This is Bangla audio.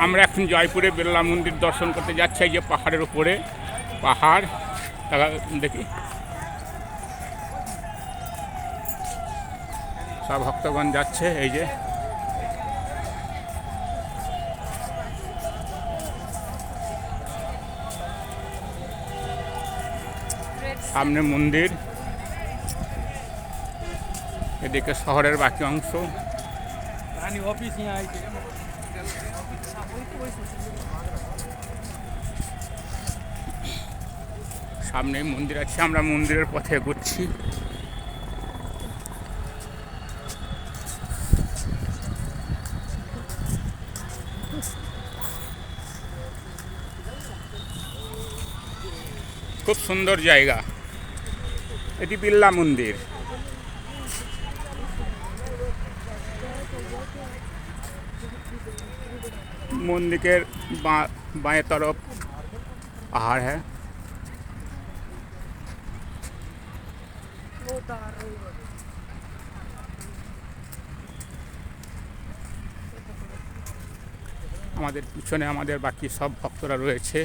আমরা এখন জয়পুরে বিড়লা মন্দির দর্শন করতে যাচ্ছি। এই যে পাহাড়ের উপরে পাহাড়, দেখি সব ভক্তগণ যাচ্ছে। এই যে সামনে মন্দির, এদিকে শহরের বাকি অংশ। সামনে মন্দির আছে, আমরা মন্দিরের পথে এগোচ্ছি। খুব সুন্দর জায়গা, এটি বিড়লা মন্দির। मंदिर बाएं तरफ पहाड़ है। हमारे पिछने बाकी सब भक्तरा रयेछे।